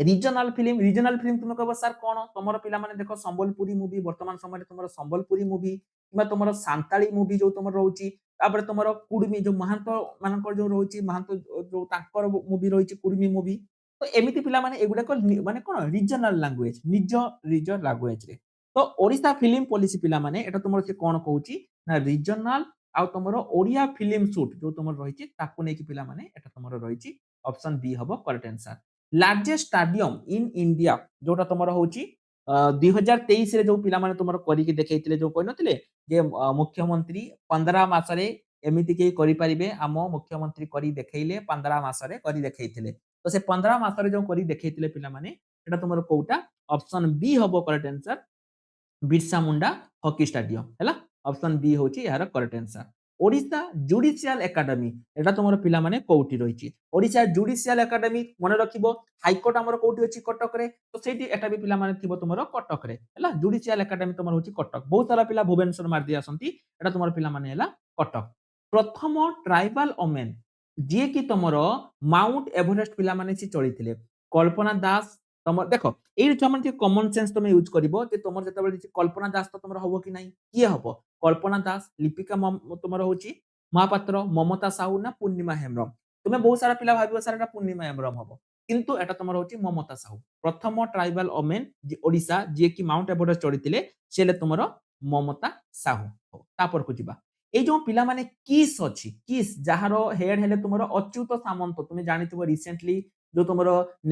रीजनल फिल्म तुम कहबो सर कोन तमरो पिला माने देखो संबलपुरी मूवी वर्तमान समय तमरो संबलपुरी मूवी किबा तमरो सांताली मूवी जो तमरो रहउची तापर तमरो कुडमी जो महांत मानकर जो रहउची महांत जो ताकर मूवी रहउची कुडमी मूवी तो एमिति पिला माने एगुडा को माने कोन रीजनल लैंग्वेज निज रीजन लैंग्वेज रे तो ओडिशा फिल्म पॉलिसी पिला माने एटा तुमरो से कोन कहउची ना रीजनल आ तुमरो ओडिया फिल्म शूट जो तुमरो रहिची ताकू नेकी पिला माने एटा तुमरो रहिची ऑप्शन बी हबो correct answer largest stadium in India जोटा तुमरो होची 2023 रे जो पिला माने तुमरो करी के देखैतिले जो कोइ नथिले जे मुख्यमंत्री 15 मासरे एमिति के करि परिबे आमो मुख्यमंत्री करी देखैले 15 मासरे करी देखैतिले तो से 15 मासरे जो करी देखैतिले पिला माने एटा तुमरो कोउटा ऑप्शन बी हबो correct answer Birsa Munda hockey stadium हैला ऑप्शन बी होची यार correct answer Odisha judicial academy एटा तुमरो पिला माने कोउटी रहिची ओडिशा जुडिशियल एकेडमी मने रखिबो हाईकोर्ट हमरो कोउटी अछि कटक रे तो सेठी एटा भी पिला माने थिबो तुमरो कटक रे हैला जुडिशियल एकेडमी तुमरो होची कटक बहुत सारा पिला भुवनेश्वर मार दिया आसंती एटा तुमरो पिला माने हैला कटक प्रथम ट्राइबल ओमेन जे कि तुमरो माउंट एवरेस्ट पिला माने सी चलिथिले कल्पना दास तमर देखो এই ছুয়া মানে কমন সেন্স তুমি ইউজ করিব যে তোমার যেতବେଳେ কল্পনা দাস তো তোমার হবো কি নাই কিয়ে হবো কল্পনা দাস লিপিকা তোমার হচ্ছে মহাপাত্র মমতা সাহু না পূর্ণিমা হেমব্রম তুমি বহু সারা পিলা ভাবিব স্যার এটা পূর্ণিমা হেমব্রম হবো কিন্তু এটা তোমার হচ্ছে মমতা সাহু প্রথম ট্রাইবাল ওমেন যে ওড়িশা যে কি মাউন্ট এভারেস্ট চড়িଥିଲେ সেলে তোমার মমতা সাহু তাপরକୁ ଯିବା এই যে পিলা মানে কিস ଅଛି কিস যাହାର হেড হেলে তোমার অচ্যুত সামন্ত তুমি জানিଥିବ রিসেন্টলি जो तुम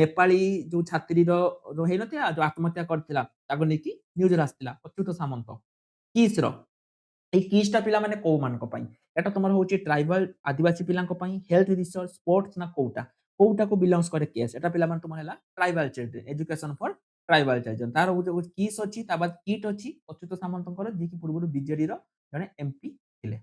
नेपाली जो छात्री जो है नथिला जो आत्महत्या करथिला ताको नेकी न्यूज आस्थिला अच्युत सामंत किस रो এই কিসটা পিলা মানে কোউ ମାନଙ୍କ ପାଇଁ এটা তোমার হচ্ছে ট্রাইবাল আদিবাসী পিলাଙ୍କ ପାଇଁ হেলথ রিসর্চ স্পোর্টস না কোউটাକୁ বিলংস করে কেস এটা পিলা মানে তোমার ହେଲା tribal children education for tribal children তার ଗୋଟେ কিস ଅଛି ତା ବାଦ କିଟ୍ ଅଛି ଅଚ୍ୟୁତ ସାମନ୍ତଙ୍କର ଯିଏ କି ପୂର୍ବରୁ ବିଜେଡି ର ଜଣେ ଏମପି ଥିଲେ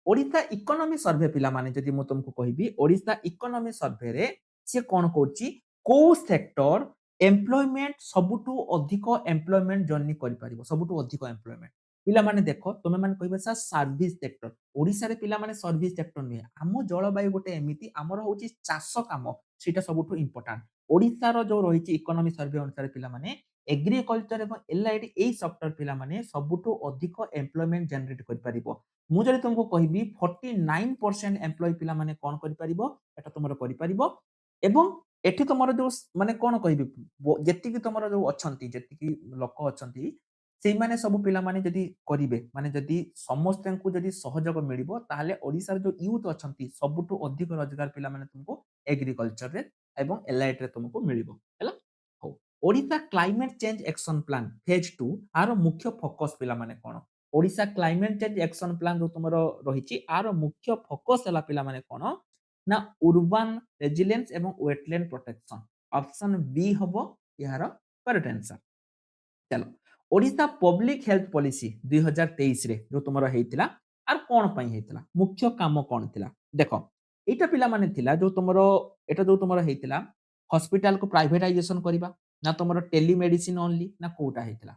ओडिशा इकोनॉमी सर्वे पिला माने जदि मु तुमको कहबी ओडिशा इकोनॉमी सर्वे रे से कोन कोची को सेक्टर एम्प्लॉयमेंट सबुटु अधिक एम्प्लॉयमेंट जर्नी करि परिबो सबुटु अधिक एम्प्लॉयमेंट पिला माने देखो तुमे माने कहबे सा सर्विस सेक्टर ओडिशा रे पिला माने सर्विस सेक्टर नै आमो जलवायु गोटे एमिति हमर होची चाष काम सेटा सबुटु इंपोर्टेंट ओडिशा रो जो रहिची इकोनॉमी सर्वे अनुसार पिला माने एग्रीकल्चर एवं एलआईडी एई सेक्टर पिला माने सबुटु अधिक एम्प्लॉयमेंट जनरेट करि परिबो मु जदि तुमको कहबी 49% एम्प्लॉय पिला माने कोन करि परिबो एटा तुमरो करि परिबो एवं एठी तुमरो जो माने कोन कहबी जेति कि तुमरो जो अछंती जेति कि लोक अछंती सेई माने सब पिला माने जदि करिवे माने जदि समस्तଙ୍କୁ जदि सहयोग मिलिबो ताहाले ओडिसा जो यूथ अछंती सबुटु अधिक रोजगार पिला माने तुमको एग्रीकल्चर रे एवं एलआईडी रे तुमको मिलिबो हैला हो Odisha climate change action plan phase 2 आरो मुख्य फोकस पिला माने कोन Odisha climate change action plan जो तुमरो रहिची आरो मुख्य फोकस हला पिला माने कोन ना urban resilience एवं वेटलैंड प्रोटेक्शन ऑप्शन बी हबो यार करेक्ट आंसर चलो ओडिशा पब्लिक हेल्थ पॉलिसी 2023 रे जो तुमरो हेतिला आर कोन पई हेतिला मुख्य काम कोन थिला देखो एटा पिला माने थिला जो तुमरो एटा जो तुमरो हेतिला हॉस्पिटल को प्राइवेटाइजेशन करबा ना तुमरो टेलीमेडिसिन ओनली ना कोटा हेतिला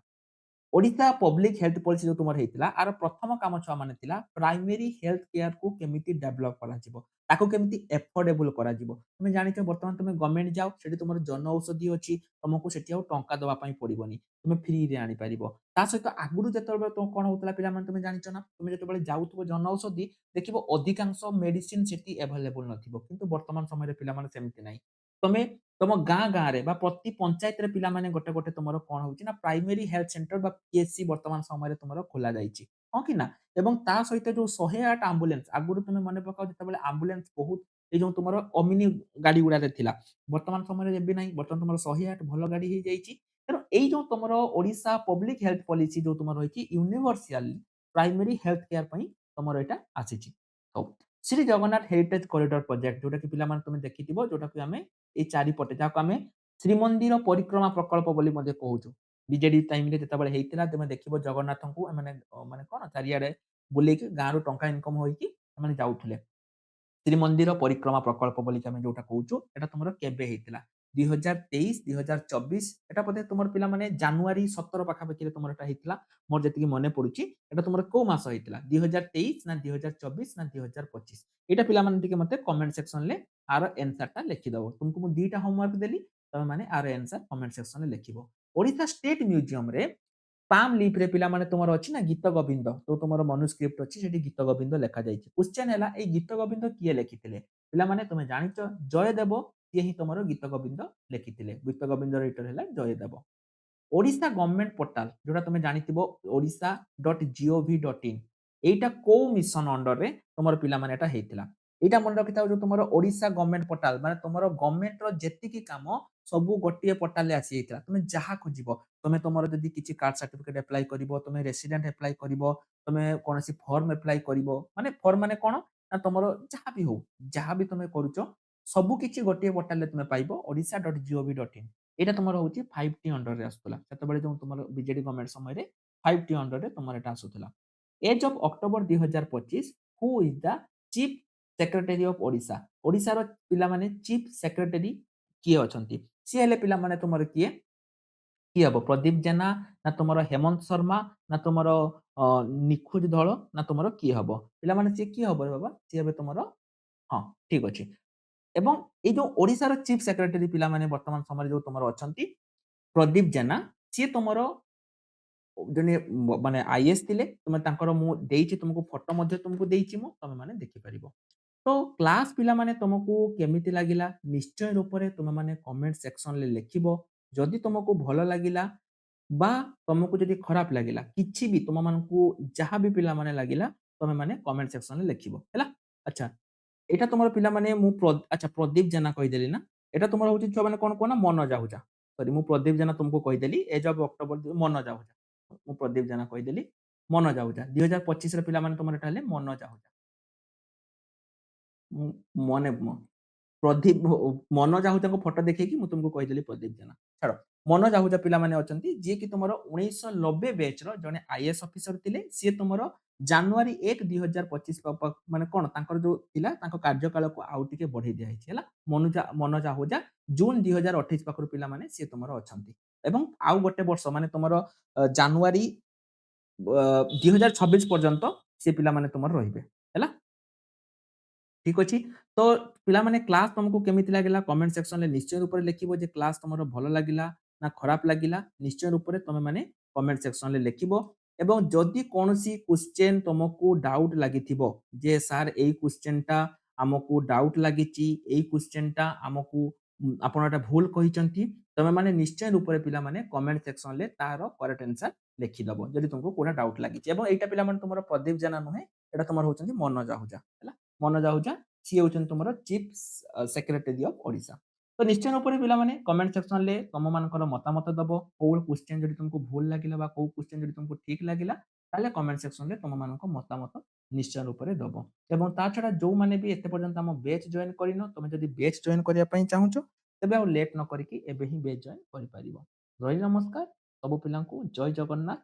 ओडिशा पब्लिक हेल्थ पॉलिसी जो तुमर हेइतिला आर प्रथम काम छुआ माने थिला प्राइमरी हेल्थ केयर को केमिति डेवलप करा जिवो ताको केमिति एफोर्डेबल करा जिवो तुमे जानिଛ वर्तमान तुमे गवर्नमेंट जाओ सेठी तुमर जन औषधि अछि तुमको सेठी आ टंका दवा पई पड़िबोनी तुमे फ्री रे आनी परिबो ता सहित आगुरु जेतबे तो कोन होतला पिला माने तुमे जानिଛ ना तुमे जेतबे जाउथबो जन औषधि देखिबो अधिकांश मेडिसिन सेठी अवेलेबल नथिबो किंतु वर्तमान समय रे पिला माने सेमिति नाही तुमे तुम गाँ रे बा प्रति पंचायत रे पिला माने गोटे गोटे तुमरो कोन होउची ना प्राइमरी हेल्थ सेंटर बा पीएचसी वर्तमान समय रे तुमरो खोला जाईची हां कि ना एवं ता सहित जो 108 एम्बुलेंस आगुरु तुमे मने पकाओ जेतेबेले एम्बुलेंस बहुत ए जो तुमरो ओमिनी गाड़ी गुडा रे थिला वर्तमान समय रे एबे नाही वर्तमान तुमरो 108 भलो गाड़ी हे जाईची तेनो एई जो तुमरो ओडिशा पब्लिक हेल्थ पॉलिसी जो तुमरो होईची यूनिवर्सल प्राइमरी हेल्थ केयर पई तुमरो एटा आसीची तो Shri Jagannath heritage corridor project जोटा कि पिला माने तुमे देखिथिबो जोटा कि आमे ए चारिपटे जाको आमे श्रीमंदिर परिक्रमा प्रकल्प बोली मध्ये कहूछु बीजेडी टाइम रे जेतेबेले हेइतिला तुमे देखिबो जगन्नाथଙ୍କୁ माने माने कोन चारिआडे बुलेकी गाँरु टंका इनकम होईकी माने जाउथुले ଶ୍ରୀମନ୍ଦିର ପରିକ୍ରମା ପ୍ରକଳ୍ପ ବୋଲିକି ଆମେ ଯୋଉଟା କହୁଛୁ ଏଟା ତୁମର କେବେ ହେଇଥିଲା 2023 2024 ଏଟା ବୋଧେ ତୁମର ପିଲାମାନେ ଜାନୁଆରୀ 17 ପାଖାପାଖିରେ ତୁମର ଏଟା ହେଇଥିଲା ମୋର ଯେତିକି ମନେ ପଡୁଛି ଏଟା ତୁମର କୋଉ ମାସ ହେଇଥିଲା 2023 ନା 2024 ନା 2025 ଏଇଟା ପିଲାମାନେ ଟିକେ ମତେ କମେଣ୍ଟ ସେକ୍ସନ ରେ ଆର ଆନ୍ସର ଟା ଲେଖିଦବ ତୁମକୁ ମୁଁ ଦିଟା ହୋମୱାର୍କ ଦେଲି ତମେ ମାନେ ଆର ଆନ୍ସର କମେଣ୍ଟ ସେକ୍ସନ ରେ ଲେଖିବ ଓଡିଶା ଷ୍ଟେଟ ମ୍ୟୁଜିୟମ ରେ ପାମ୍ ଲିଫ୍ ରେ ପିଲାମାନେ ତୁମର ଅଛି ନା ଗୀତ ଗୋବିନ୍ଦ ଯୋଉ ତୁମର ମନୁସ୍କ୍ରିପ୍ଟ ଅଛି ସେଠି ଗୀତ ଗୋବିନ୍ଦ ଲେଖା ଯାଇଛି କ୍ୱେଶ୍ଚନ ହେଲା ଏଇ ଗୀତ ଗୋବିନ୍ଦ କିଏ ଲେଖିଥିଲେ ପିଲାମାନେ ତୁମେ ଜାଣିଛ ଜୟଦେବ ସିଏ ହିଁ ତୁମର ଗୀତ ଗୋବିନ୍ଦ ଲେଖିଥିଲେ ଗୀତ ଗୋବିନ୍ଦ ରାଇଟର ହେଲା ଜୟଦେବ ओडिशा गवर्नमेंट पोर्टाल जोटा तुम जानिथिबो odisha.gov.in एटा को मिशन अंडर रे तुमर पिला माने एटा हेइतिला एटा मन रखिताउ जो तुमर ओडिशा गवर्नमेंट पोर्टाल माने तुमर गवर्नमेंट रो जेतिकी काम सबु गोटिए पोर्टाल रे आसी हेइतिला तुमे जहा खोजिबो तुमे तुमर जदी किछि कार्ड सर्टिफिकेट अप्लाई करिवो तुमे रेसिडेंट अप्लाई करिवो तुमे कोनोसी फॉर्म अप्लाई करिवो माने फॉर्म माने कोन ना तुमर जहा भी हो जहा भी तुमे करूचो सबु किछि गोटिए पोर्टाल रे तुमे पाइबो odisha.gov.in एटा तुमर होची 5T अंडर रे आसुतला सेतबेले जो तुमर बीजेडी गवर्नमेंट समय रे 5T अंडर रे तुमर एटा आसुतला as of October 2025 who is the chief secretary of Odisha Odisha रो पिला माने चीफ सेक्रेटरी किए अछंती सी हेले पिला माने तुमर किए की हबो प्रदीप जेना ना तुमर हेमंत शर्मा ना तुमर निखुज धळ ना तुमर की हबो पिला माने से की हबो रे बाबा सी हेबे तुमर हां ठीक अछि एवं ए जो ओडिशा रो चीफ सेक्रेटरी पिला माने वर्तमान समय जो तुमर अछंती प्रदीप जेना सी तुमर जने माने आईएएस थिले तुमे तांकर मु देइछि तुमको फोटो मध्ये तुमको देइछि मु तमे माने देखि परिबो तो क्लास पिला माने तुमको केमिति लागिला निश्चय रूप रे तुमे माने कमेंट सेक्शन ले लेखिबो जदि तुमको भलो लागिला बा तुमको जदि खराब लागिला किछि भी तुम मानकू जहां भी पिला माने लागिला तुमे माने कमेंट सेक्शन ले लेखिबो हैला अच्छा एटा तुमर पिला माने मु अच्छा प्रदीप जेना कहि देली ना एटा तुमर होची छुआ माने कोन कोन मन जाहुजा सॉरी मु प्रदीप जेना तुमको कहि देली एज ऑफ अक्टोबर मन जाहुजा मु प्रदीप जेना कहि देली मन जाहुजा 2025 रे पिला माने तुमर एटा हेले मन जाहुजा मु मने प्रदीप मनोज आहुजाको फोटो देखैକି ମୁଁ तुमको କହିଦେଲି ପ୍ରଦୀପ ଜେନା ଛାଡ଼ मनोज आहुजा ପିଲାମାନେ ଅଛନ୍ତି ଯିଏ କି ତୁମର 1990 ବ୍ୟାଚ୍ ର ଜଣେ ଆଇଏଏସ୍ ଅଫିସର ଥିଲେ ସିଏ ତୁମର ଜାନୁଆରୀ 1 2025 ମାନେ କଣ ତାଙ୍କର ଯୋଉ ଥିଲା ତାଙ୍କ କାର୍ଯ୍ୟକାଳକୁ ଆଉ ଟିକେ ବଢେଇ ଦିଆହେଇଛି ହେଲା मनोज आहुजा ଜୁନ 2028 ପାଖରୁ ପିଲାମାନେ ସିଏ ତୁମର ଅଛନ୍ତି ଏବଂ ଆଉ ଗୋଟେ ବର୍ଷ ମାନେ ତୁମର ଜାନୁଆରୀ 2026 ପର୍ଯ୍ୟନ୍ତ ସେ ପିଲାମାନେ ତୁମର ରହିବେ ହେଲା ठीक अछि तो पिला माने क्लास तुमको केमिति लागिला कमेंट सेक्शन ले निश्चय रूप रे लेखिबो जे क्लास तुमरो भलो लागिला ना खराब लागिला निश्चय रूप रे तुमे माने कमेंट सेक्शन ले लेखिबो एवं जदि कोनोसी क्वेश्चन तुमको डाउट लागिथिबो जे सर एई क्वेश्चन टा हमकु डाउट लागिची एई क्वेश्चन टा हमकु आपण एटा भूल कहिचंती तमे माने निश्चय रूप रे पिला माने कमेंट सेक्शन ले तारो करेक्ट आंसर लेखि दबो जदि तुमको कोना डाउट लागिची एवं एटा पिला माने तुमरो प्रदीप जना नहे एटा तुमरो होचंती मनोज आहुजा हैला मनोज आहुजा सी होचन तुमरो चीफ सेक्रेटरी ऑफ ओडिशा तो निश्चय रूप रे पिला माने कमेंट सेक्शन ले तम मानकर मतामत दबो को क्वेश्चन जदि तुमको भूल लागिला बा को क्वेश्चन जदि तुमको ठीक लागिला ताले कमेंट सेक्शन ले तम मानक मतामत निश्चय रूप रे दबो एवं ता छडा जो माने भी एते पर्यंत हम बैच जॉइन करिनो तुमे जदि बैच जॉइन करिया पई चाहुचो तबे आ लेट न करिकि एबे ही बैच जॉइन करि परिबो रहि नमस्कार सब पिलांकु जय जगन्नाथ